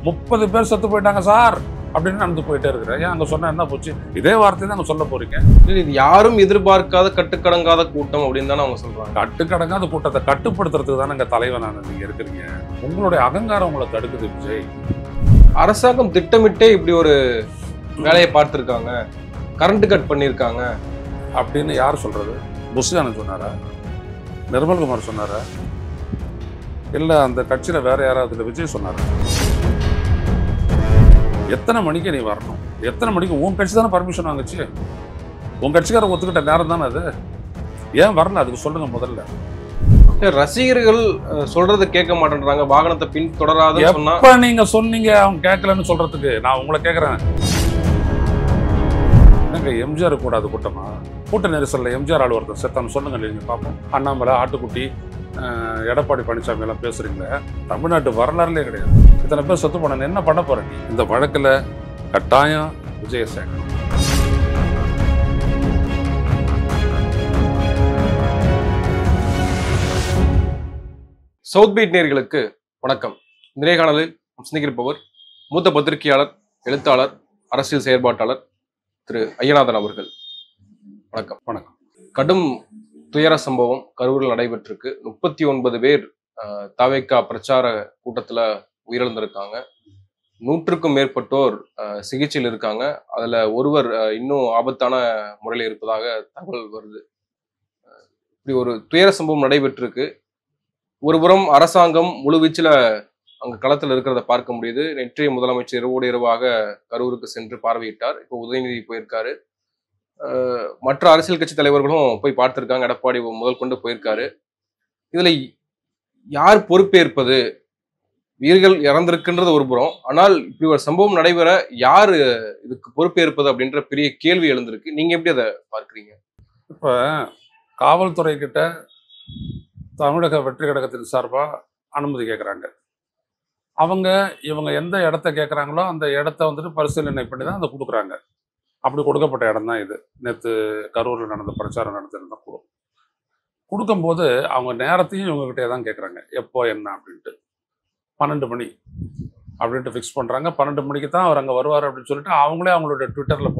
30 பேர் செத்து போயிட்டாங்க சார் அப்படின்னு நடந்து போயிட்டே இருக்கிறேன். ஏன் அங்க சொன்னா என்ன போச்சு? இதே வார்த்தை தான் அங்க சொல்ல போறீங்க. இது யாரும் எதிர்பார்க்காத கட்டுக்கடங்காத கூட்டம் அப்படின்னு தானே அவங்க சொல்றாங்க. கட்டுக்கடங்காத கூட்டத்தை கட்டுப்படுத்துறதுக்கு தானே தலைவனான நீங்க இருக்கிறீங்க. உங்களுடைய அகங்காரம் உங்களை தடுக்குது விஜய். அரசாங்கம் திட்டமிட்டே இப்படி ஒரு வேலையை பார்த்திருக்காங்க, கரண்ட் கட் பண்ணியிருக்காங்க அப்படின்னு யார் சொல்றது? புஷ்கானன் சொன்னாரா? நிர்மல்குமார் சொன்னாரா? இல்ல அந்த கட்சியில வேற யாராவது விஜய் சொன்னாரா? எத்தனை மணிக்கு நீ வரணும்? எத்தனை மணிக்கு? உன் கட்சி தானே பர்மிஷன் வாங்குச்சு. உன் கட்சிக்கார ஒத்துக்கிட்ட நேரம் தானே அது. ஏன் வரல? அதுக்கு சொல்லுங்க முதல்ல. ரசிகர்கள் சொல்றதை கேட்க மாட்டேன்றாங்க, வாகனத்தை பின் தொடராத சொன்னா. எப்ப நீங்க சொன்னீங்க அவங்க கேட்கலன்னு சொல்றதுக்கு? நான் உங்களை கேட்கறேன். என்னங்க எம்ஜிஆர் கூடாது கூட்டமா? கூட்ட நெரிசல்ல எம்ஜிஆர் ஆள் ஒருத்தர் செத்தான்னு சொல்லுங்க நீங்க பார்ப்போம். அண்ணாமலை, ஆட்டுக்குட்டி, எடப்பாடி பழனிசாமி எல்லாம் பேசுறீங்களே, தமிழ்நாட்டு வரலாறுலே கிடையாது. இத்தனை பேர் செத்து போன என்ன பண்ண போற நீ? இந்த வழக்குல கட்டாயம் விஜய சேர்க்கணும். சவுத் பீட் நேயர்களுக்கு வணக்கம். நேர்காணலில் சிந்திக்கிருப்பவர் மூத்த பத்திரிகையாளர், எழுத்தாளர், அரசியல் செயற்பாட்டாளர் திரு ஐயநாதன் அவர்கள். வணக்கம். வணக்கம். கடும் துயர சம்பவம் கரூரில் நடைபெற்றிருக்கு. 39 பேர் தாவேகா பிரச்சார கூட்டத்துல உயிரிழந்திருக்காங்க. 100க்கும் மேற்பட்டோர் சிகிச்சையில் இருக்காங்க. அதுல ஒருவர் இன்னும் ஆபத்தான முறையில் இருப்பதாக தகவல் வருது. இப்படி ஒரு துயர சம்பவம் நடைபெற்றிருக்கு. ஒருபுறம் அரசாங்கம் முழுவீச்சில் அங்க களத்தில் இருக்கிறத பார்க்க முடியுது. நேற்றைய முதலமைச்சர் இரவோடு இரவாக கரூருக்கு சென்று பார்வையிட்டார். இப்போ உதயநிதி போயிருக்காரு. மற்ற அரசியல் கட்சி தலைவர்களும் போய் பார்த்திருக்காங்க. எடப்பாடி முதல் கொண்டு போயிருக்காரு. இதுல யார் பொறுப்பேற்பது? வீரர்கள் இறந்திருக்குன்றது ஒரு புறம், ஆனால் இப்படி ஒரு சம்பவம் நடைபெற யாரு இதுக்கு பொறுப்பேற்பது அப்படின்ற பெரிய கேள்வி எழுந்திருக்கு. நீங்க எப்படி அதை பார்க்குறீங்க? இப்ப காவல்துறை கிட்ட தமிழக வெற்றி கழகத்தின் சார்பா அனுமதி கேட்குறாங்க. இவங்க எந்த இடத்த கேட்குறாங்களோ அந்த இடத்த வந்துட்டு பரிசீலனை பண்ணி தான் அதை கொடுக்குறாங்க. அப்படி கொடுக்கப்பட்ட இடம் தான் இது. நேற்று கரூரில் நடந்த பிரச்சாரம் நடத்திருந்தா கொடுக்கும்போது அவங்க நேரத்தையும் இவங்ககிட்டே தான் கேட்குறாங்க. எப்போ என்ன அப்படின்ட்டு 12 மணி அப்படின்ட்டு ஃபிக்ஸ் பண்ணுறாங்க. 12 மணிக்கு தான் அவர் அங்கே வருவார் அப்படின்னு சொல்லிட்டு அவங்களே அவங்களோட ட்விட்டரில்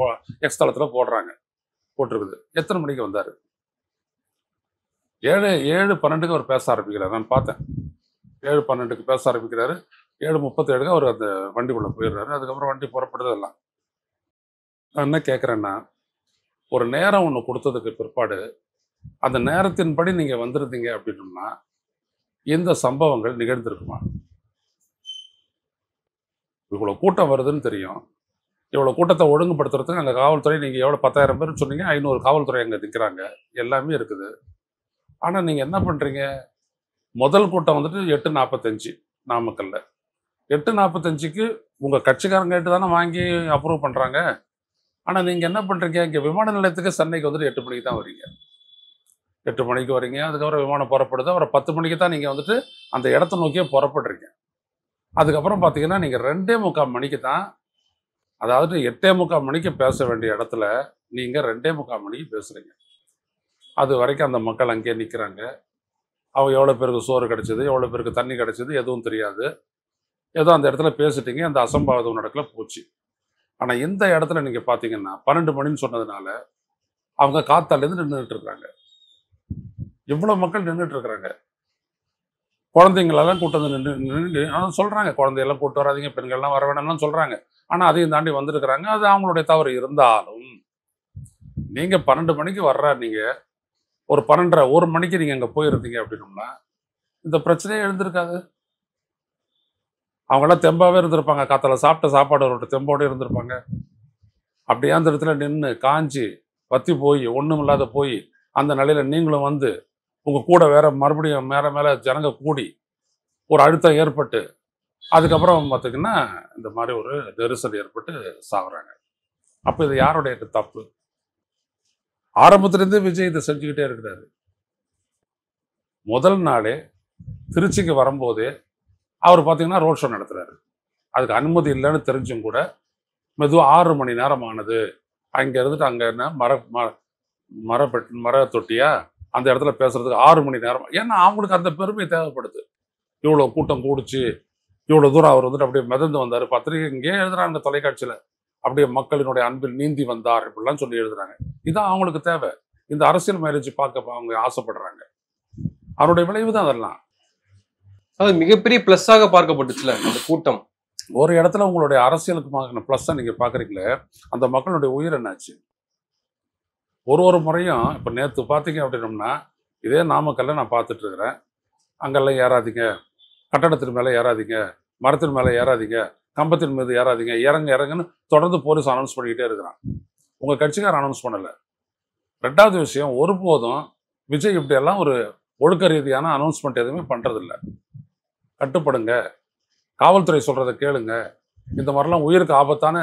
எக்ஸ் தளத்தில் போட்டிருக்குது. எத்தனை மணிக்கு வந்தார்? 7:12 அவர் பேச ஆரம்பிக்கிறார். நான் பார்த்தேன். 7:12 பேச ஆரம்பிக்கிறாரு. 7:37 அவர் அந்த வண்டிக்குள்ளே போயிடுறாரு. அதுக்கப்புறம் வண்டி புறப்படுதெல்லாம். நான் என்ன கேட்குறேன்னா, ஒரு நேரம் ஒன்று கொடுத்ததுக்கு பிற்பாடு அந்த நேரத்தின்படி நீங்கள் வந்திருந்தீங்க அப்படின்னா இந்த சம்பவங்கள் நிகழ்ந்திருக்குமா? இவ்வளோ கூட்டம் வருதுன்னு தெரியும். இவ்வளோ கூட்டத்தை ஒழுங்குபடுத்துறதுக்கு அங்கே காவல்துறை, நீங்கள் எவ்வளோ 10,000 பேர் சொன்னீங்க, 500 காவல்துறை அங்கே நிற்கிறாங்க. எல்லாமே இருக்குது. ஆனால் நீங்கள் என்ன பண்ணுறீங்க? முதல் கூட்டம் வந்துட்டு 8:45 நாமக்கல்ல. 8:45க்கு உங்கள் கட்சிக்காரங்க கேட்டு தானே வாங்கி அப்ரூவ் பண்ணுறாங்க. ஆனால் நீங்கள் என்ன பண்ணுறீங்க? இங்கே விமான நிலையத்துக்கு சென்னைக்கு வந்துட்டு 8 மணிக்கு தான் வரீங்க. 8 மணிக்கு வரீங்க. அதுக்கப்புறம் விமானம் புறப்படுது. அப்புறம் 10 மணிக்கு தான் நீங்கள் வந்துட்டு அந்த இடத்த நோக்கியே புறப்படுறீங்க. அதுக்கப்புறம் பார்த்தீங்கன்னா நீங்கள் 2:45 மணிக்கு தான், அதாவது 8:45 மணிக்கு பேச வேண்டிய இடத்துல நீங்கள் 2:45 மணிக்கு பேசுகிறீங்க. அது வரைக்கும் அந்த மக்கள் அங்கேயே நிற்கிறாங்க. அவங்க எவ்வளோ பேருக்கு சோறு கிடச்சிது, எவ்வளோ பேருக்கு தண்ணி கிடச்சிது எதுவும் தெரியாது. ஏதோ அந்த இடத்துல பேசிட்டீங்க, அந்த அசம்பாவிதம் நடக்கல, போச்சு. ஆனால் இந்த இடத்துல நீங்கள் பார்த்தீங்கன்னா 12 மணின்னு சொன்னதுனால அவங்க காத்தாலேருந்து நின்றுட்டு இருக்கிறாங்க. இவ்வளோ மக்கள் நின்றுட்டு இருக்கிறாங்க. குழந்தைங்களெல்லாம் கூட்டு வந்து நின்று ஆனால் சொல்கிறாங்க, குழந்தையெல்லாம் கூட்டு வராதிங்க, பெண்கள்லாம் வர வேணாம்லாம் சொல்கிறாங்க. ஆனால் அதையும் தாண்டி வந்துருக்கிறாங்க. அது அவங்களுடைய தவறு இருந்தாலும் நீங்கள் 12 மணிக்கு நீங்கள் ஒரு 12:30 1 மணிக்கு நீங்கள் அங்கே போயிருந்தீங்க அப்படின்னோம்னா இந்த பிரச்சனையே எழுந்திருக்காது. அவங்களாம் தெம்பாகவே இருந்திருப்பாங்க. காத்தால சாப்பிட்ட சாப்பாடு ஒரு தெம்போடு இருந்திருப்பாங்க. அப்படியே அந்த இடத்துல நின்று காஞ்சி வத்தி போய் ஒன்றும் இல்லாத போய் அந்த நிலையில் நீங்களும் வந்து உங்கள் கூட வேற மறுபடியும் மேலே ஜனங்க கூடி ஒரு அழுத்தம் ஏற்பட்டு அதுக்கப்புறம் பார்த்திங்கன்னா இந்த மாதிரி ஒரு நெரிசல் ஏற்பட்டு சாகுறாங்க. அப்போ இது யாருடைய தப்பு? ஆரம்பத்திலேருந்தே விஜய் இதை செஞ்சுக்கிட்டே இருக்கிறாரு. முதல் நாளே திருச்சிக்கு வரும்போதே அவர் பார்த்தீங்கன்னா ரோட் ஷோ நடத்துறாரு. அதுக்கு அனுமதி இல்லைன்னு தெரிஞ்சும் கூட மெதுவாக 6 மணி நேரம் ஆனது. அங்கே இருந்துட்டு அங்கே என்ன மர தொட்டியா அந்த இடத்துல பேசுறதுக்கு 6 மணி நேரம். ஏன்னா அவங்களுக்கு அந்த பெருமை தேவைப்படுது. இவ்வளோ கூட்டம் கூடிச்சு, இவ்வளவு தூரம் அவர் வந்துட்டு அப்படியே மிதந்து வந்தாரு, பத்திரிகை இங்கே எழுதுறாங்க தொலைக்காட்சியில, அப்படியே மக்களினுடைய அன்பில் நீந்தி வந்தார் இப்படிலாம் சொல்லி எழுதுறாங்க. இதான் அவங்களுக்கு தேவை. இந்த அரசியல் மேரேஜ் பார்க்க அவங்க ஆசைப்படுறாங்க. அவருடைய விளைவு தான் அதெல்லாம். அது மிகப்பெரிய பிளஸ்ஸாக பார்க்கப்பட்டுச்சுல அந்த கூட்டம். ஒரு இடத்துல உங்களுடைய அரசியலுக்கு பிளஸ்ஸா நீங்க பாக்குறீங்களே, அந்த மக்களுடைய உயிர் என்னாச்சு? ஒரு முறையும் இப்ப நேத்து பாத்தீங்க அப்படின்னம்னா, இதே நாமக்கல்ல நான் பார்த்துட்டு இருக்கிறேன். அங்கெல்லாம் ஏறாதீங்க, கட்டடத்தின் மேல ஏறாதீங்க, மரத்தின் மேல ஏறாதீங்க, கம்பத்தின் மீது ஏறாதீங்க, இறங்குன்னு தொடர்ந்து போலீஸ் அனௌன்ஸ் பண்ணிக்கிட்டே இருக்கிறான். உங்க கட்சிக்காரர் அனௌன்ஸ் பண்ணல. ரெண்டாவது விஷயம், ஒருபோதும் விஜய் இப்படி எல்லாம் ஒரு ஒழுக்க ரீதியான அனௌன்ஸ்மெண்ட் எதுவுமே பண்றதில்ல. கட்டுப்படுங்க, காவல்துறை சொல்றதை கேளுங்க, இந்த மாதிரிலாம் உயிருக்கு ஆபத்தான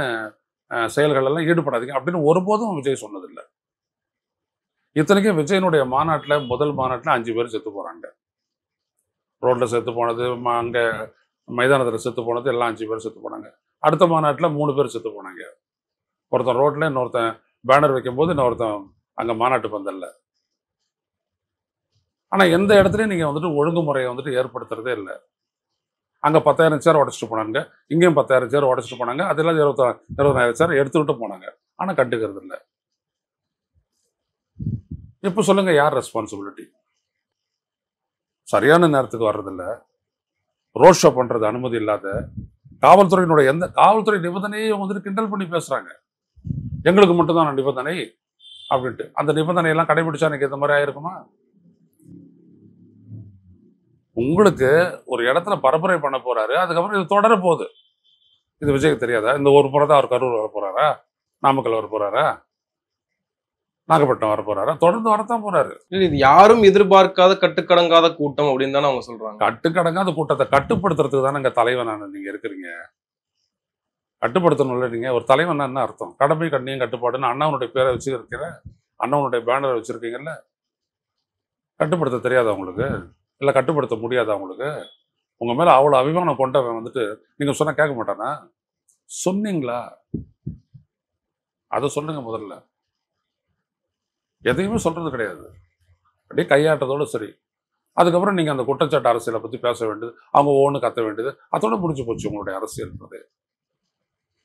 செயல்கள் எல்லாம் ஈடுபடாதீங்க அப்படின்னு ஒருபோதும் விஜய் சொன்னதில்லை. இத்தனைக்கும் விஜயனுடைய மாநாட்டில், முதல் மாநாட்டில் 5 பேர் செத்து போறாங்க. ரோட்ல செத்து போனது, அங்க மைதானத்தில் செத்து போனது எல்லாம் 5 பேர் செத்து போனாங்க. அடுத்த மாநாட்டில் 3 பேர் செத்து போனாங்க. ஒருத்தன் ரோட்ல, இன்னொருத்தன் பேனர் வைக்கும்போது, இன்னொருத்தன் அங்க மாநாட்டு பந்தல்ல. ஆனா எந்த இடத்துலையும் நீங்க வந்துட்டு ஒழுங்குமுறையை வந்துட்டு ஏற்படுத்துறதே இல்லை. அங்க 10,000 சேர் உடைச்சிட்டு போனாங்க, இங்கேயும் 10,000 சேர் உடைச்சிட்டு போனாங்க, அதெல்லாம் 20,000 சேர் எடுத்துக்கிட்டு போனாங்க. ஆனா கண்டுக்கிறது இல்லை. இப்ப சொல்லுங்க, யார் ரெஸ்பான்சிபிலிட்டி? சரியான நேரத்துக்கு வர்றதில்ல, ரோட் ஷோ பண்றது அனுமதி இல்லாத, காவல்துறையினுடைய எந்த காவல்துறை நிபந்தனையை வந்துட்டு கிண்டல் பண்ணி பேசுறாங்க. எங்களுக்கு மட்டும்தான் நிபந்தனை அப்படின்ட்டு. அந்த நிபந்தனையெல்லாம் கடைபிடிச்சா எனக்கு இந்த மாதிரி ஆயிருக்குமா? உங்களுக்கு ஒரு இடத்துல பரப்புரை பண்ண போறாரு, அதுக்கப்புறம் இது தொடர போகுது. இது விஜய்க்கு தெரியாதா? இந்த ஒரு முறை தான் அவர் கரூர் வர போறாரா, நாமக்கல் வர போறாரா, நாகப்பட்டினம் வர போறாரா? தொடர்ந்து வரத்தான் போறாரு. இது யாரும் எதிர்பார்க்காத கட்டுக்கடங்காத கூட்டம் அப்படின்னு தானே அவங்க சொல்றாங்க. கட்டுக்கடங்காத கூட்டத்தை கட்டுப்படுத்துறதுக்கு தானே இங்க தலைவனான நீங்க இருக்கிறீங்க. கட்டுப்படுத்தணும்ல நீங்க. ஒரு தலைவன் என்ன அர்த்தம்? கடமை கண்ணியம் கட்டுப்பாடுன்னு அண்ணாவனுடைய பேரை வச்சிருக்கிற, அண்ணாவனுடைய பேனரை வச்சிருக்கீங்கல்ல, கட்டுப்படுத்த தெரியாதா உங்களுக்கு? இல்லை கட்டுப்படுத்த முடியாதா உங்களுக்கு? உங்க மேல அவ்வளவு அபிமானம் கொண்டவன் வந்துட்டு நீங்க சொன்னா கேட்க மாட்டானா? சொன்னீங்களா? அதை சொல்லுங்க முதல்ல. எதையுமே சொல்றது கிடையாது. அப்படியே கையாட்டதோட சரி. அதுக்கப்புறம் நீங்க அந்த குற்றச்சாட்டு அரசியலை பத்தி பேச வேண்டியது, அவங்க ஒவ்வொன்று கத்த வேண்டியது, அதோட முடிஞ்சு போச்சு உங்களுடைய அரசியல்ன்றது.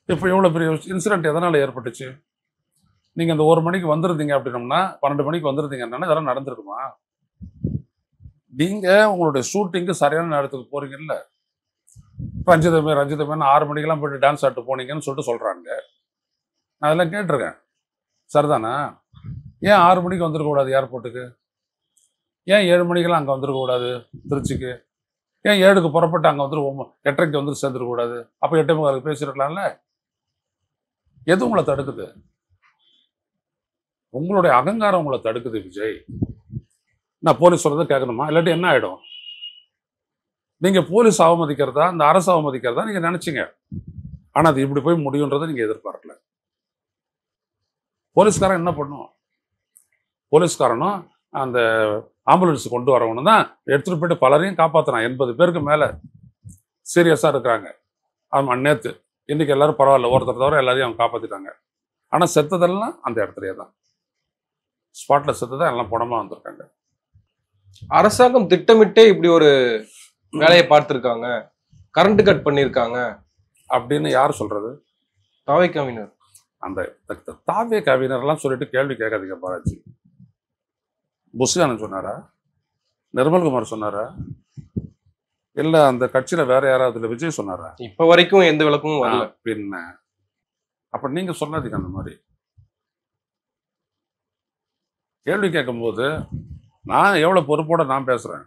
இப்போ எவ்வளவு பெரிய இன்சிடென்ட் எதனால ஏற்பட்டுச்சு? நீங்க இந்த 1 மணிக்கு வந்திருந்தீங்க அப்படின்னம்னா, 12 மணிக்கு வந்திருந்தீங்கன்னா இதெல்லாம் நடந்திருக்குமா? நீங்க உங்களுடைய ஷூட்டிங்கு சரியான நேரத்துக்கு போறீங்கல்ல. ரஞ்சிதமே 6 மணிக்கெல்லாம் போயிட்டு டான்ஸ் ஆட்டு போனீங்கன்னு சொல்லிட்டு சொல்றாங்க. நான் அதெல்லாம் கேட்டிருக்கேன். சரிதானா? ஏன் 6 மணிக்கு வந்துருக்க கூடாது ஏர்போர்ட்டுக்கு? ஏன் 7 மணிக்கெல்லாம் அங்கே வந்துருக்க கூடாது திருச்சிக்கு? ஏன் 7க்கு புறப்பட்டு அங்கே வந்துட்டு 8:30க்கு வந்து சேர்ந்துருக்க கூடாது? அப்போ 8:45 பேசிருக்கலாம்ல. எது உங்களை தடுக்குது? உங்களுடைய அகங்காரம் உங்களை தடுக்குது விஜய். நான் போலீஸ் சொல்றதை கேட்கணுமா? இல்லாட்டி என்ன ஆயிடும்? நீங்க போலீஸ் அவமதிக்கிறதா, இந்த அரசு அவமதிக்கிறதா நீங்க நினைச்சீங்க. ஆனா அது இப்படி போய் முடியுன்றதை நீங்க எதிர்பார்க்கல. போலீஸ்காரன் என்ன பண்ணும்? போலீஸ்காரனும் அந்த ஆம்புலன்ஸ் கொண்டு வரவனு தான் எடுத்துட்டு போயிட்டு பலரையும் காப்பாற்றினான். 80 பேருக்கு மேல சீரியஸா இருக்கிறாங்க. ஆமா, நேத்து. இன்னைக்கு எல்லாரும் பரவாயில்ல, ஒருத்தர் தவிர எல்லாரையும் அவங்க காப்பாத்திட்டாங்க. ஆனா செத்ததெல்லாம் அந்த இடத்துலயே தான், ஸ்பாட்ல செத்துதான் எல்லாம் பணமா வந்திருக்காங்க. அரசாங்கம் திட்டமிட்டே இப்படி ஒரு வேலையை பார்த்திருக்காங்க, கரண்ட் கட் பண்ணிருக்காங்க அப்படின்னு யார் சொல்றது? தாவேக்காவினர். அந்த தாவேக்காவினர்லாம் சொல்லிட்டு கேள்வி கேட்காதீங்க பாலாஜி. புஷ்யானன் சொன்னாரா? நிர்மல்குமார் சொன்னாரா? இல்ல அந்த கட்சியில வேற யாராவது விஜய் சொன்னாரா? இப்ப வரைக்கும் எந்த விளக்கமும் வரல. பின்ன அப்ப நீங்க சொல்லாதீங்க அந்த மாதிரி. கேள்வி கேட்கும் போது நான் எவ்வளவு பொறுப்போட நான் பேசுறேன்.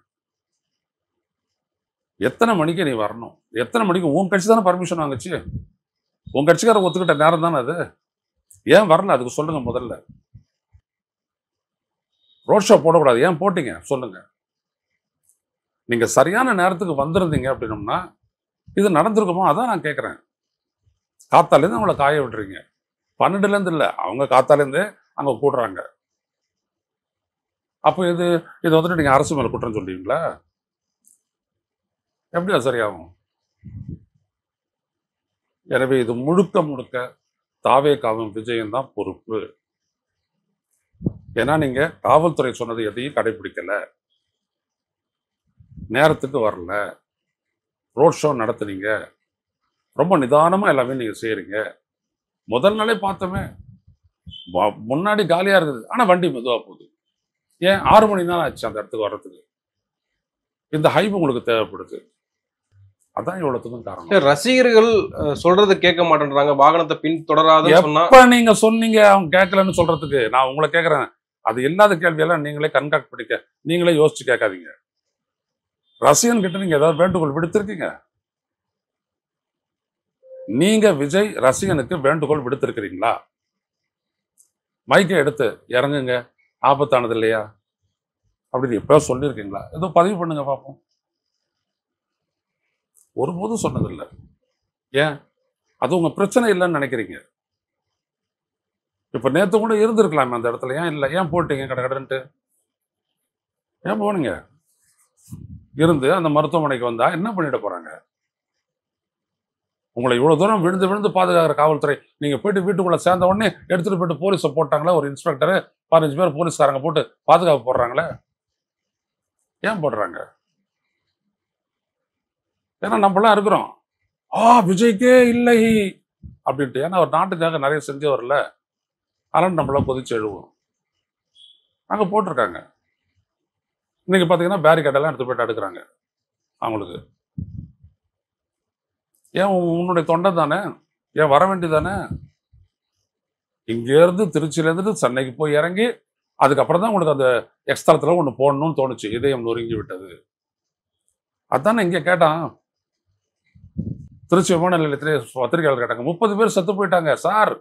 எத்தனை மணிக்கு நீ வரணும்? எத்தனை மணிக்கு? உன் கட்சி தானே பர்மிஷன் வாங்குச்சு. உன் கட்சிக்காரர் ஒத்துக்கிட்ட நேரம் தானே அது. ஏன் வரல? அதுக்கு சொல்லுங்க முதல்ல. ரோட் ஷோ போடக்கூடாது, ஏன் போட்டீங்க சொல்லுங்க. நீங்க சரியான நேரத்துக்கு வந்திருந்தீங்க அப்படின்னம்னா இது நடந்திருக்குமோ? அதான் நான் கேட்கிறேன். காத்தாலேருந்து அவங்கள காய விட்டுறீங்க. 12லேருந்து இல்லை, அவங்க காத்தாலேருந்து அங்க கூடுறாங்க. அப்போ இது வந்துட்டு நீங்க அரசு மேல குற்றம் சொல்றீங்களா? எப்படி அது சரியாகும்? எனவே இது முழுக்க முழுக்க தாவேகாவும் விஜயம் தான் பொறுப்பு. ஏன்னா நீங்க காவல்துறை சொன்னது எதையும் கடைபிடிக்கல, நேரத்துக்கு வரல, ரோட் ஷோ நடத்துனீங்க, ரொம்ப நிதானமாக எல்லாமே நீங்கள் செய்கிறீங்க. முதல் நாளே பார்த்தோமே, முன்னாடி காலியாக இருக்குது, ஆனால் வண்டி மெதுவாக போகுது. ஏன் 6 மணி நேரம் ஆச்சு அந்த இடத்துக்கு வர்றதுக்கு. இந்த ஹைப் உங்களுக்கு தேவைப்படுது. அதான் இவ்வளவுத்துக்கும் காரணம். ரசிகர்கள் சொல்றது கேட்க மாட்டேன்றாங்க, வாகனத்தை பின் தொடராதுன்னு சொன்னா. எப்ப நீங்க சொன்னீங்க அவங்க கேட்கலன்னு சொல்றதுக்கு? நான் உங்களை கேட்கறேன். அது இல்லாத கேள்வியெல்லாம் நீங்களே கண்காட் படிக்க, நீங்களே யோசிச்சு கேட்காதீங்க. ரசிகன் கிட்ட நீங்க ஏதாவது வேண்டுகோள் விடுத்திருக்கீங்க? நீங்க விஜய் ரசிகனுக்கு வேண்டுகோள் விடுத்திருக்கிறீங்களா? மைக்கை எடுத்து இறங்குங்க, ஆபத்தானது இல்லையா அப்படின்னு எப்போ சொல்லியிருக்கீங்களா? ஏதோ பதிவு பண்ணுங்க பார்ப்போம். ஒருபோதும் சொன்னதில்லை. ஏன்? அது உங்க பிரச்சனை இல்லைன்னு நினைக்கிறீங்க. இப்ப நேத்து கூட இருந்திருக்கலாமே அந்த இடத்துல, ஏன் இல்லை? ஏன் போட்டீங்க கடன்ட்டு? ஏன் போனீங்க? இருந்து அந்த மருத்துவமனைக்கு வந்தா என்ன பண்ணிட போறாங்க? உங்களை இவ்வளவு தூரம் விழுந்து விழுந்து பாதுகாக்கிற காவல்துறை, நீங்க போயிட்டு வீட்டுக்குள்ள சேர்ந்த உடனே எடுத்துட்டு போயிட்டு போலீஸை போட்டாங்களே, ஒரு இன்ஸ்பெக்டர் 15 பேர் போலீஸ்காரங்க போட்டு பாதுகாப்பு போடுறாங்களே, ஏன் போடுறாங்க? ஏன்னா நம்மளாம் இருக்கிறோம், விஜய்க்கே இல்லை அப்படின்ட்டு. ஏன்னா அவர் நாட்டுக்காக நிறைய செஞ்சவர்ல, அதனால நம்மளாம் கொதிச்சு எழுவோம். அங்கே போட்டிருக்காங்க. இன்னைக்கு பார்த்தீங்கன்னா பேரிகேடெல்லாம் எடுத்து போயிட்டு அடுக்கிறாங்க அவங்களுக்கு. ஏன் உன்னுடைய தொண்டை தானே, ஏன் வர வேண்டியதானே? இங்கேருந்து திருச்சியிலேருந்து சென்னைக்கு போய் இறங்கி அதுக்கப்புறம் தான் உங்களுக்கு அந்த எக்ஸ்தலத்தில் ஒன்று போடணும்னு தோணுச்சு. இதயம் நொறுங்கி விட்டது. அதானே இங்கே கேட்டான். திருச்சி விமான நிலையத்திலே பத்திரிகையாளர் கேட்டாங்க, 30 பேர் செத்து போயிட்டாங்க சார்,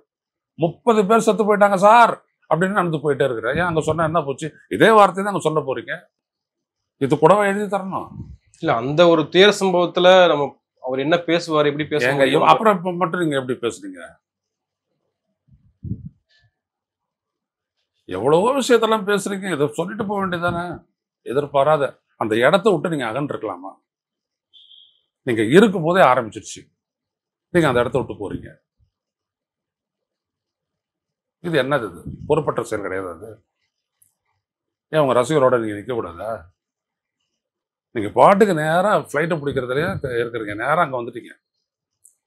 30 பேர் செத்து போயிட்டாங்க சார் அப்படின்னு நடந்து போயிட்டே இருக்கிறேன். ஏன் அங்கே சொன்னா என்ன போச்சு? இதே வார்த்தை தான் அங்கே சொல்ல போறீங்க. இது கூடவா எழுதி தரணும்? இல்ல, அந்த ஒரு துயர சம்பவத்துல நம்ம அவர் என்ன பேசுவார், எப்படி பேசுவாங்க, அப்புறம் இப்ப மட்டும் நீங்க எப்படி பேசுறீங்க? எவ்வளவோ விஷயத்தெல்லாம் பேசுறீங்க, இதை சொல்லிட்டு போக வேண்டியதானே? எதிர்பாராத அந்த இடத்த விட்டு நீங்க அகன்றிருக்கலாமா? நீங்க இருக்கும் போதே ஆரம்பிச்சிருச்சு, நீங்க அந்த இடத்த விட்டு போறீங்க. இது என்னது? இது பொறுப்பற்ற செயல் கிடையாது அது. ஏன் உங்க ரசிகரோட நீங்க நிக்க கூடாதா? நீங்க பாட்டுக்கு நேரா ஃப்ளைட்டை பிடிக்கிறதுலயே இருக்கிறீங்க, நேரம் அங்க வந்துட்டீங்க.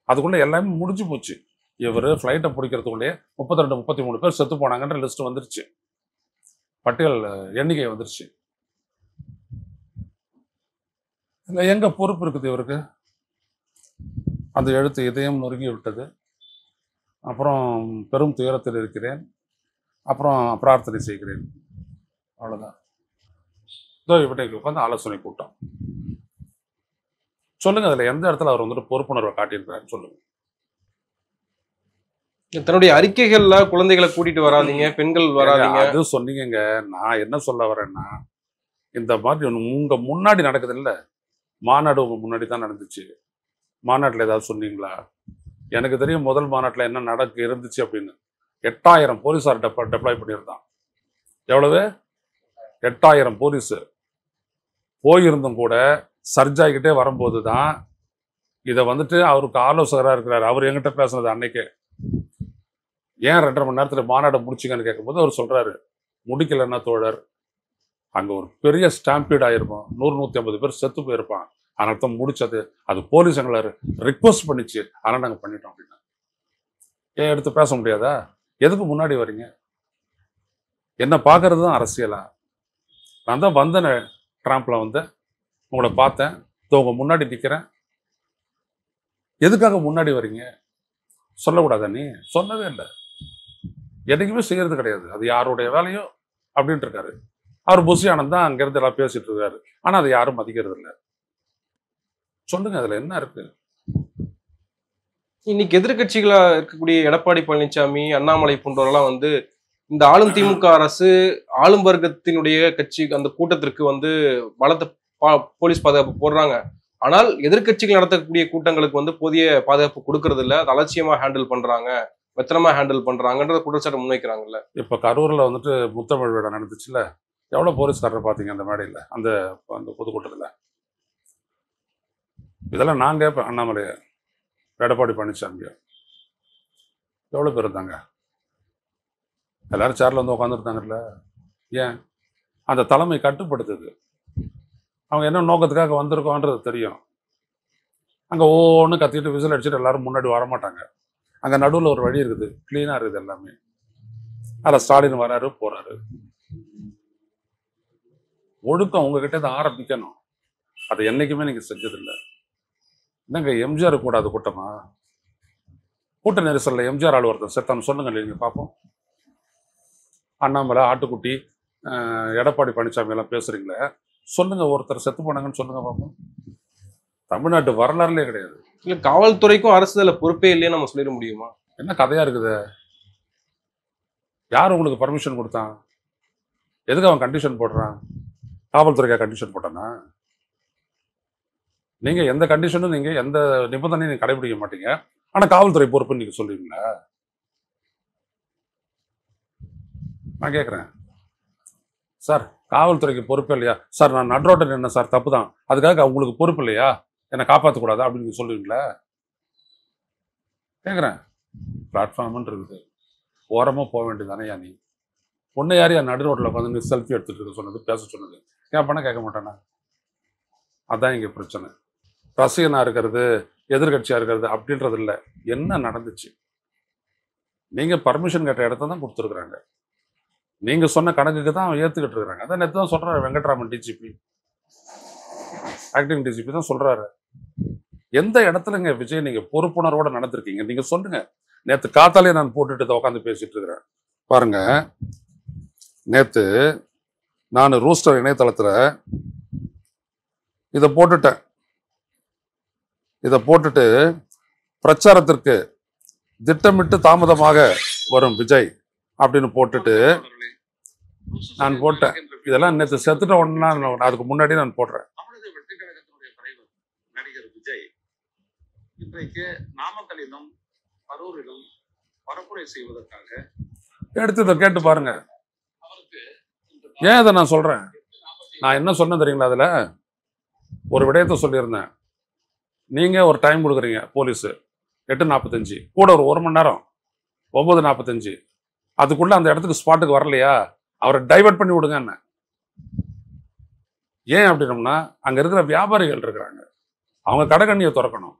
அதுக்குள்ள எல்லாமே முடிஞ்சு போச்சு. இவர் ஃப்ளைட்டை பிடிக்கிறதுக்குள்ளேயே 32 33 பேர் செத்து போனாங்கன்ற லிஸ்ட் வந்துருச்சு, பட்டியல் எண்ணிக்கை வந்துருச்சு. இல்லை எங்க பொறுப்பு இருக்குது இவருக்கு? அந்த எழுத்து இதயம் நொறுங்கி விட்டது, அப்புறம் பெரும் துயரத்தில் இருக்கிறேன், அப்புறம் பிரார்த்தனை செய்கிறேன், அவ்வளோதான். இதோ இவட்டைக்கு உட்காந்து ஆலோசனை கூட்டம். சொல்லுங்க, அதில் எந்த இடத்துல அவர் வந்துட்டு பொறுப்புணர்வை காட்டியிருக்கிறாருன்னு சொல்லுங்க. தன்னுடைய அறிக்கைகள்ல குழந்தைகளை கூட்டிட்டு வராதீங்க, பெண்கள் வராதீங்க அது சொன்னீங்க. நான் என்ன சொல்ல வரேன்னா, இந்த மாதிரி உங்க முன்னாடி நடக்குது இல்ல, மாநாடு உங்க முன்னாடி தான் நடந்துச்சு. மாநாட்டில் ஏதாவது சொன்னீங்களா? எனக்கு தெரியும் முதல் மாநாட்டில் என்ன இருந்துச்சு அப்படின்னு. 8000 போலீஸார் டெப்ளாய் பண்ணியிருந்தான். எவ்வளவு? 8000 போலீஸ் போயிருந்தும் கூட சர்ஜ் ஆகிக்கிட்டே வரும்போது தான் இதை வந்துட்டு அவருக்கு ஆலோசகராக இருக்கிறார். அவர் என்கிட்ட பேசுனது அன்னைக்கே, ஏன் 2.5 மணி நேரத்தில் மாநாடு முடிச்சிங்கன்னு கேட்கும்போது அவர் சொல்றாரு, முடிக்கலன்னா தோழர், அங்கே ஒரு பெரிய ஸ்டாம்பீட் ஆயிருக்கும், 100-150 பேர் செத்து போயிருப்பான், அதனால தான் முடிச்சது, அது போலீஸ் எங்களை ரிக்வஸ்ட் பண்ணிச்சு, அதனால நாங்கள் பண்ணிட்டோம் அப்படின்னா. ஏன் எடுத்து பேச முடியாதா? எதுக்கு முன்னாடி வரீங்க? என்ன பார்க்கறது தான் அரசியலா? நான் தான் வந்தேன், ட்ராம்பில் வந்து உங்களை பார்த்தேன், உங்க முன்னாடி நிற்கிறேன், எதுக்காக முன்னாடி வரீங்க? சொல்லக்கூடாதா? நீ சொன்னதே இல்லை, என்னைக்குமே செய்யறது கிடையாது, அது யாருடைய வேலையோ அப்படின்ட்டு இருக்காரு. அவர் புஷி ஆனந்த் தான் அங்கிருந்து எல்லாம் பேசிட்டு இருக்காரு, ஆனா அதை யாரும் மதிக்கிறது இல்லை. சொல்லுங்க, அதுல என்ன இருக்கு? இன்னைக்கு எதிர்கட்சிகளா இருக்கக்கூடிய எடப்பாடி பழனிசாமி, அண்ணாமலை போன்றவரெல்லாம் வந்து இந்த ஆளும் திமுக அரசு ஆளும் வர்க்கத்தினுடைய கட்சி அந்த கூட்டத்திற்கு வந்து பலத்த போலீஸ் பாதுகாப்பு போடுறாங்க. ஆனால் எதிர்கட்சிகள் நடத்தக்கூடிய கூட்டங்களுக்கு வந்து போதிய பாதுகாப்பு கொடுக்கறது இல்லை, அது அலட்சியமா ஹேண்டில் பண்றாங்க, மெத்தனமா ஹேண்டில் பண்றாங்கன்ற குற்றச்சாட்டு முன்வைக்கிறாங்கல்ல. இப்ப கரூர்ல வந்துட்டு முத்தமிழ் விழா நடந்துச்சுல்ல, எவ்வளவு போலீஸ்காரர் பாத்தீங்க அந்த மேடையில, அந்த அந்த பொதுக்கூட்டத்துல? இதெல்லாம் நான் கேட்பேன், அண்ணாமலை, எடப்பாடி பழனிசாமி எவ்வளவு பேர் இருந்தாங்க? எல்லாரும் சேர்ல வந்து உட்காந்துருந்தாங்கல்ல. ஏன்? அந்த தலைமை கட்டுப்படுத்துது. அவங்க என்ன நோக்கத்துக்காக வந்திருக்கோன்றது தெரியும். அங்கே ஒவ்வொன்று கத்திட்டு விசில் அடிச்சுட்டு எல்லாரும் முன்னாடி வரமாட்டாங்க. அங்கே நடுவில் ஒரு வழி இருக்குது, க்ளீனாக இருக்குது எல்லாமே. அதில் ஸ்டாலின் வராரு போறாரு. ஒழுக்கம் உங்ககிட்ட தான் ஆரம்பிக்கணும். அதை என்னைக்குமே நீங்க செஞ்சதில்லை. என்னங்க எம்ஜிஆர் கூடாது கூட்டமா? கூட்ட நெரிசல்ல எம்ஜிஆர் ஆள் ஒருத்தர் செத்தான்னு சொல்லுங்க நீங்க பார்ப்போம். அண்ணாமலை, ஆட்டுக்குட்டி, எடப்பாடி பழனிசாமி எல்லாம் பேசுறீங்களே, சொல்லுங்க ஒருத்தர் செத்து போனாங்கன்னு சொல்லுங்க பார்ப்போம். தமிழ்நாட்டு வரலாறுலேயே கிடையாது. இல்ல காவல்துறைக்கும் அரசுல பொறுப்பே இல்லையே நம்ம சொல்லிட முடியுமா? என்ன கதையா இருக்குது? யார் உங்களுக்கு பர்மிஷன் கொடுத்தான்? எதுக்கு அவன் கண்டிஷன் போடுறான்? காவல்துறைக்கா கண்டிஷன் போட்டானா? நீங்க எந்த கண்டிஷனும் நீங்க எந்த நிபந்தனையும் நீங்க கடைபிடிக்க மாட்டீங்க. ஆனா காவல்துறை பொறுப்புன்னு நீங்க சொல்றீங்களா? நான் கேட்குறேன் சார், காவல்துறைக்கு பொறுப்பு இல்லையா சார்? நான் நடுரோட்டம் நின்ன சார், தப்பு தான், அதுக்காக உங்களுக்கு பொறுப்பு இல்லையா? என்னை காப்பாற்றக்கூடாதா அப்படின்னு நீங்க சொல்லுவீங்களா? கேட்குறேன். பிளாட்ஃபார்ம்னு இருக்குது, ஓரமாக போக வேண்டியதானே நீ? ஒன்று யார் நடு ரோட்டில் உட்காந்து செல்ஃபி எடுத்துட்டு இருக்க சொன்னது, பேச சொன்னது? கேட்பானா கேட்க மாட்டானா? அதான் இங்கே பிரச்சனை. ரசிகனாக இருக்கிறது, எதிர்கட்சியாக இருக்கிறது அப்படின்றது இல்லை. என்ன நடந்துச்சு? நீங்கள் பர்மிஷன் கேட்ட இடத்த தான் கொடுத்துருக்குறாங்க. நீங்கள் சொன்ன கணக்குக்கு தான் அவன் ஏற்றுக்கிட்டு இருக்கிறாங்க. அதான் நேற்று தான் சொல்கிறாரு வெங்கட்ராமன் டிஜிபி, ஆக்டிங் டிஜிபி தான் சொல்கிறாரு. எந்த இடத்துலங்க விஜய் நீங்கள் பொறுப்புணர்வோடு நடந்திருக்கீங்க? நீங்கள் சொல்லுங்க. நேற்று காத்தாலே நான் போட்டுட்டு உட்காந்து பேசிட்டு இருக்கிறேன் பாருங்க. நேற்று நான் ரூஸ்டர் இணையதளத்தில் இதை போட்டுட்டு பிரச்சாரத்திற்கு திட்டமிட்டு தாமதமாக வரும் விஜய் அப்படின்னு போட்டுட்டு நான் போட்டேன். இதெல்லாம் நேற்று செத்துட்ட உடனே அதுக்கு முன்னாடி நான் போடுறேன். தமிழக வெற்றி கழகத்தினுடைய தலைவர் நடிகர் விஜய் இன்றைக்கு நாமக்கலிலும் கரூரிலும் பரப்புரை செய்வதற்காக எடுத்து இதை கேட்டு பாருங்க. அவருக்கு ஏன் இதை நான் சொல்றேன்? நான் என்ன சொன்னேன் தெரியுங்களா? அதுல ஒரு விடயத்தை சொல்லியிருந்தேன். நீங்க ஒரு டைம் கொடுக்குறீங்க, போலீஸ் 8:45, கூட ஒரு மணி நேரம் 9:45, அதுக்குள்ள அந்த இடத்துக்கு ஸ்பாட்டுக்கு வரலையா, அவரை டைவர்ட் பண்ணி விடுங்க. என்ன ஏன் அப்படின்னோம்னா, அங்க இருக்கிற வியாபாரிகள் இருக்கிறாங்க, அவங்க கடைக்கண்ணியை திறக்கணும்.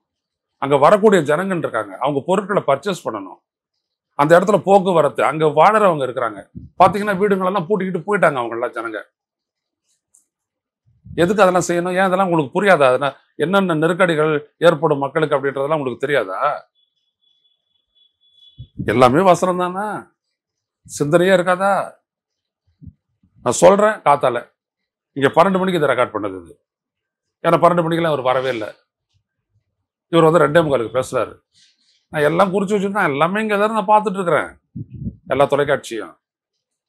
அங்க வரக்கூடிய ஜனங்கள் இருக்காங்க, அவங்க பொருட்களை பர்ச்சேஸ் பண்ணணும். அந்த இடத்துல போக்குவரத்து, அங்க வாழறவங்க இருக்கிறாங்க. பாத்தீங்கன்னா வீடுங்களெல்லாம் பூட்டிக்கிட்டு போயிட்டாங்க அவங்க எல்லாம் ஜனங்க. எதுக்கு அதெல்லாம் செய்யணும்? ஏன் அதெல்லாம் உங்களுக்கு புரியாதா? அதெல்லாம் என்னென்ன நெருக்கடிகள் ஏற்படும் மக்களுக்கு அப்படின்றதெல்லாம் உங்களுக்கு தெரியாதா? எல்லாமே வசனம் தானே, சிந்தனையே இருக்காதா? நான் சொல்றேன். காத்தால இங்க 12 மணிக்கு இதை ரெக்கார்ட் பண்ணது இது. ஏன்னா 12 மணிக்கெல்லாம் அவர் வரவே இல்லை. இவர் வந்து 2:45 பேசுறாரு. நான் எல்லாம் குறிச்சு வச்சுருந்தேன், எல்லாமே இங்கே தான் நான் பார்த்துட்டு இருக்கிறேன், எல்லா தொலைக்காட்சியும்.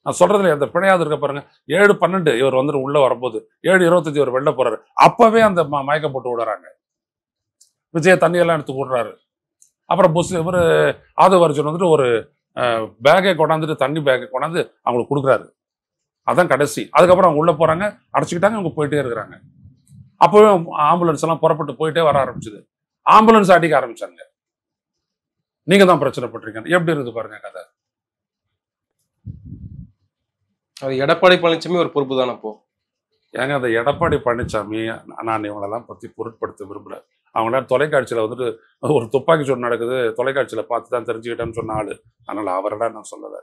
நான் சொல்றதுல எந்த பிழையாவது இருக்க பாருங்க. 7:12 இவர் வந்துட்டு உள்ள வரும்போது 7:25 இவர் வெளில போறாரு. அப்பவே அந்த மயக்கம் போட்டு விடுறாங்க. விஜய தண்ணியெல்லாம் எடுத்து விடுறாரு. அப்புறம் இவர் ஆதவ அர்ஜுன் வந்துட்டு ஒரு பேக்கை கொண்டாந்துட்டு, தண்ணி பேக்கை கொண்டாந்து அவங்களுக்கு கொடுக்குறாரு. அதான் கடைசி. அதுக்கப்புறம் அவங்க உள்ள போறாங்க, அடைச்சிக்கிட்டாங்க, அவங்க போயிட்டே இருக்கிறாங்க. அப்பவே ஆம்புலன்ஸ் எல்லாம் புறப்பட்டு போயிட்டே வர ஆரம்பிச்சுது. ஆம்புலன்ஸ் அடிக்க ஆரம்பிச்சாங்க. நீங்க தான் பிரச்சனை பண்றீங்க. எப்படி இருந்து பாருங்க கதை. அது எடப்பாடி பழனிசாமி ஒரு பொறுப்பு தானே அப்போ? ஏங்க அந்த எடப்பாடி பழனிசாமி, நான் இவங்களெல்லாம் பற்றி பொருட்படுத்த விரும்பல. அவங்களாம் தொலைக்காட்சியில் வந்துட்டு ஒரு துப்பாக்கி சூடு நடக்குது, தொலைக்காட்சியில் பார்த்து தான் தெரிஞ்சுக்கிட்டேன்னு சொன்ன ஆளு. அதனால் அவரெல்லாம் நான் சொல்லலை.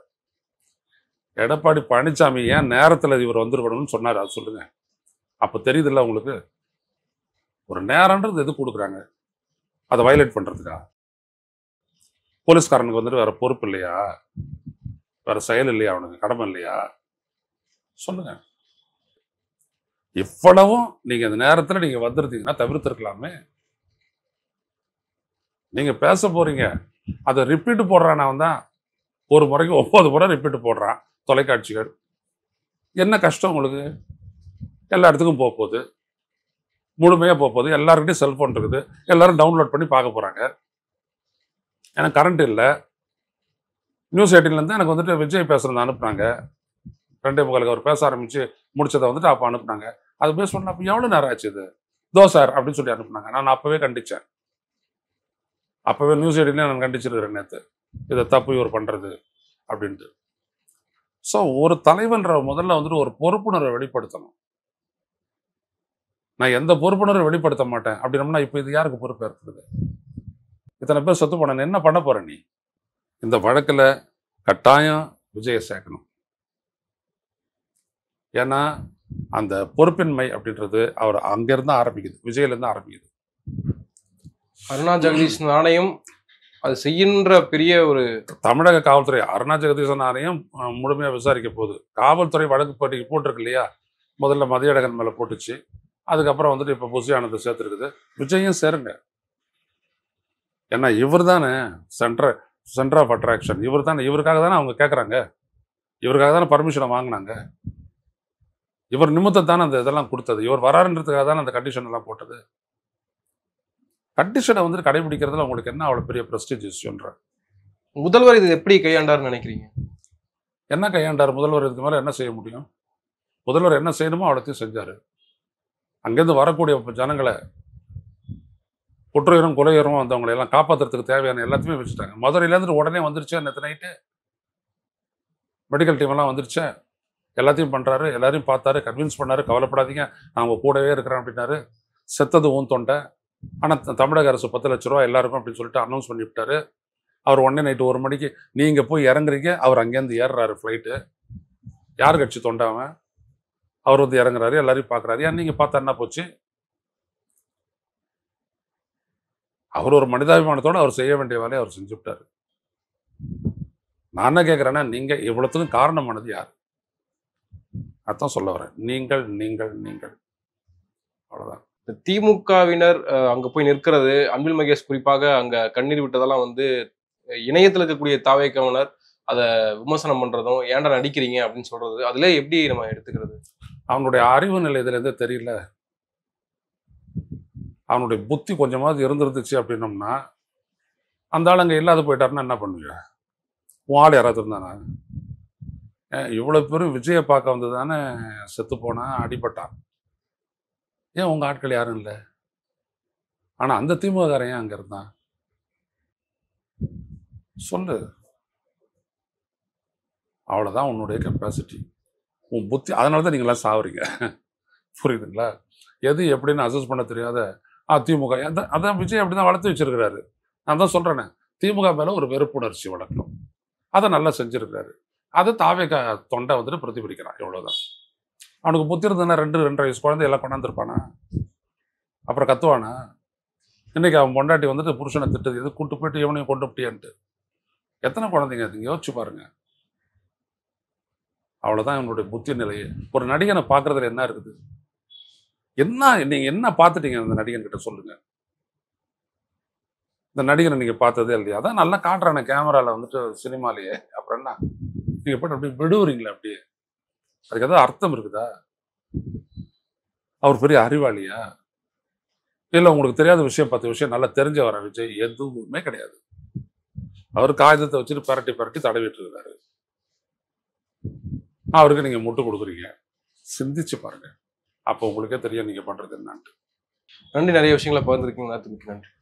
எடப்பாடி பழனிசாமி ஏன் நேரத்தில் இவர் வந்துருக்கணும்னு சொன்னார், அது சொல்லுங்க. அப்போ தெரியுதுல்ல உங்களுக்கு, ஒரு நேரன்றது எது கொடுக்குறாங்க? அதை வயலேட் பண்ணுறதுக்கா? போலீஸ்காரனுக்கு வந்துட்டு வேற பொறுப்பு இல்லையா? வேற செயல் இல்லையா? அவனுக்கு கடமை இல்லையா? சொல்லுங்க. இவ்வளவும் நீங்க இந்த நேரத்துல நீங்க வந்துருந்தீங்கன்னா தவிர்த்திருக்கலாமே. நீங்க பேச போறீங்க, அதை ரிப்பீட் போடுறான். அவன் தான் ஒரு முறைக்கு 9 முறை ரிப்பீட் போடுறான் தொலைக்காட்சிகள். என்ன கஷ்டம் உங்களுக்கு? எல்லா இடத்துக்கும் போக போகுது, முழுமையா போக போகுது. எல்லாருக்கிட்டையும் செல்போன் இருக்குது, எல்லாரும் டவுன்லோட் பண்ணி பார்க்க போறாங்க. எனக்கு கரண்ட் இல்லை. நியூஸ் 18லேருந்து எனக்கு வந்துட்டு விஜய் பேசுறது அனுப்புனாங்க. 2:45 அவர் பேச ஆரம்பிச்சு முடிச்சதை வந்துட்டு அப்போ அனுப்புனாங்க. அது பேச சொன்ன அப்போ எவ்வளோ நேரம் ஆச்சு இது? சார் அப்படின்னு சொல்லி அனுப்புனாங்க. நான் அப்பவே கண்டிச்சேன். அப்பவே நியூஸ் 18 நான் கண்டிச்சிருக்கிறேன் நேற்று, இதை தப்பு இவர் பண்றது அப்படின்ட்டு. ஸோ ஒரு தலைவன்ற முதல்ல வந்துட்டு ஒரு பொறுப்புணர்வை வெளிப்படுத்தணும். நான் எந்த பொறுப்புணர்வும் வெளிப்படுத்த மாட்டேன் அப்படின்னம்னா இப்போ இது யாருக்கு பொறுப்பு இருக்குது? இத்தனை பேர் செத்து போன என்ன பண்ண போற நீ? இந்த வழக்குல கட்டாயம் விஜயை சேர்க்கணும். ஏன்னா அந்த பொறுப்பின்மை அப்படின்றது அவர் அங்கிருந்து ஆரம்பிக்குது, விஜயிலிருந்து ஆரம்பிக்குது. அருணா ஜெகதீசன் ஆணையம் அது செய்கின்ற பெரிய ஒரு தமிழக காவல்துறை அருணா ஜெகதீசன் ஆணையம் முழுமையா விசாரிக்க போகுது. காவல்துறை வழக்கு போட்டிருக்கு இல்லையா, முதல்ல மதியழகன் மேல போட்டுச்சு, அதுக்கப்புறம் வந்துட்டு இப்ப புசி ஆனந்த் சேர்த்துருக்குது. விஜயும் சேருங்க. ஏன்னா இவர் தானே சென்டர் ஆஃப் அட்ராக்ஷன். இவர் தானே, இவருக்காக தானே அவங்க கேட்குறாங்க, இவருக்காக தானே பர்மிஷனை வாங்கினாங்க, இவர் நிமித்தம் தானே அந்த இதெல்லாம் கொடுத்தது, இவர் வராருன்றதுக்காக தானே அந்த கண்டிஷன் எல்லாம் போட்டது. கண்டிஷனை வந்துட்டு கடைபிடிக்கிறதுல உங்களுக்கு என்ன அவ்வளோ பெரிய ப்ரெஸ்டீஜ் இஷ்யூன்ற? முதல்வர் இது எப்படி கையாண்டார்னு நினைக்கிறீங்க? என்ன கையாண்டார் முதல்வர்? இதுக்கு மேலே என்ன செய்ய முடியும்? முதல்வர் என்ன செய்யணுமோ அவ்வளோத்தையும் செஞ்சார். அங்கேருந்து வரக்கூடிய ஜனங்களை குற்றையரும் கொலையரும் வந்தவங்களை எல்லாம் காப்பாற்றுறதுக்கு தேவையான எல்லாத்தையுமே வச்சுட்டாங்க. மதுரையிலேருந்து உடனே வந்துருச்சு, நேற்று நைட்டு மெடிக்கல் டீம் எல்லாம் வந்துருச்சு, எல்லாத்தையும் பண்ணுறாரு, எல்லாரையும் பார்த்தாரு, கன்வின்ஸ் பண்ணாரு, கவலைப்படாதீங்க நான் உங்கள் கூடவே இருக்கிறேன் அப்படின்னாரு. செத்தது ஊன் தொண்டை. ஆனால் தமிழக அரசு 10 லட்ச ரூபா எல்லாருக்கும் அப்படின்னு சொல்லிட்டு அனௌன்ஸ் பண்ணிவிட்டாரு. அவர் உடனே நைட்டு 1 மணிக்கு நீங்கள் போய் இறங்குறீங்க, அவர் அங்கேருந்து ஏறுறாரு ஃப்ளைட்டு. யார் கட்சி தொண்டாவன்? அவர் வந்து இறங்குறாரு, எல்லாரையும் பார்க்குறாரு. ஏன் நீங்கள் பார்த்தா என்ன போச்சு? அவர் ஒரு மனிதாபிமானத்தோடு அவர் செய்ய வேண்டிய வேலையை அவர் செஞ்சு விட்டாரு. நான் என்ன கேட்குறேன்னா, நீங்கள் இவ்வளோத்துக்கும் காரணமானது யார்? அதான் சொல்ல வரேன். நீங்கள் நீங்கள் நீங்கள் அவ்வளோதான். திமுகவினர் அங்க போய் நிற்கிறது, அன்பில் மகேஷ் குறிப்பாக அங்க கண்ணீர் விட்டதெல்லாம் வந்து இணையத்தில் இருக்கக்கூடிய தாவேக்காவினர் அதை விமர்சனம் பண்றதும், ஏன்டா நடிக்கிறீங்க அப்படின்னு சொல்றது, அதுல எப்படி நம்ம எடுத்துக்கிறது? அவனுடைய அறிவு நிலை இதுலேருந்தே தெரியல. அவனுடைய புத்தி கொஞ்சமாவது இருந்துருந்துச்சு அப்படின்னோம்னா, அந்த ஆள் அங்கே இல்லாத போயிட்டாருன்னா என்ன பண்ணுவீங்க? உன் ஆள் யாராவது இருந்தானா? இவ்வளோ பேரும் விஜயை பார்க்க வந்து தானே செத்து போனா, அடிபட்டான். ஏன் உங்கள் ஆட்கள் யாரும் இல்லை? ஆனால் அந்த திமுககாரன் ஏன் அங்கே இருந்தான்? சொல்லு. அவ்வளோதான் உன்னுடைய கெப்பாசிட்டி, உன் புத்தி. அதனால தான் நீங்களாம் சாவுறீங்க. புரியுதுங்களா? எது எப்படின்னு அசஸ் பண்ண தெரியாத திமுக. அதான் விஜய் அப்படி தான் வளர்த்து வச்சிருக்கிறாரு. நான் தான் சொல்கிறேனே, திமுக மேலே ஒரு வெறுப்புணர்ச்சி வளர்க்கணும், அதை நல்லா செஞ்சுருக்கிறாரு. அதை தாவேக்கா தொண்டை வந்துட்டு பிரதிபலிக்கிறான். எவ்வளோதான். அவனுக்கு புத்தி இருந்ததுன்னா 2-2.5 வயசு குழந்தை எல்லாம் கொண்டாந்துருப்பானா? அப்புறம் கத்துவானா? இன்னைக்கு அவன் பொண்டாட்டி வந்துட்டு புருஷனை திட்டது எது, கூட்டு போயிட்டு இவனையும் கொண்டு விட்டியான்ட்டு. எத்தனை குழந்தைங்க அதுங்க? யோசிச்சு பாருங்க. அவ்வளோதான் இவனுடைய புத்தி நிலையே. ஒரு நடிகனை பார்க்கறதுல என்ன இருக்குது? என்ன நீங்க என்ன பார்த்துட்டீங்க அந்த நடிகன் கிட்ட சொல்லுங்க. இந்த நடிகனை நீங்க பார்த்ததே இல்லையா? அதான் நல்லா காட்டுறானே கேமரால வந்துட்டு சினிமாலேயே. அப்புறம் என்ன நீங்க போட்டு அப்படி விடுவுறீங்களா? அப்படியே அதுக்கு ஏதாவது அர்த்தம் இருக்குதா? அவர் பெரிய அறிவாளியா? இல்லை உங்களுக்கு தெரியாத விஷயம் 10 விஷயம் நல்லா தெரிஞ்ச வர விஜய்? எதுவுமே கிடையாது. அவர் காகிதத்தை வச்சுட்டு பரட்டி பரட்டி தடவிட்டு இருக்காரு. அவருக்கு நீங்க முட்டு கொடுக்குறீங்க. சிந்திச்சு பாருங்க, அப்போ உங்களுக்கே தெரியும் நீங்க பண்றது என்னன்ட்டு. நன்றி. நிறைய விஷயங்களை பகிர்ந்துருக்கீங்க. நன்றி.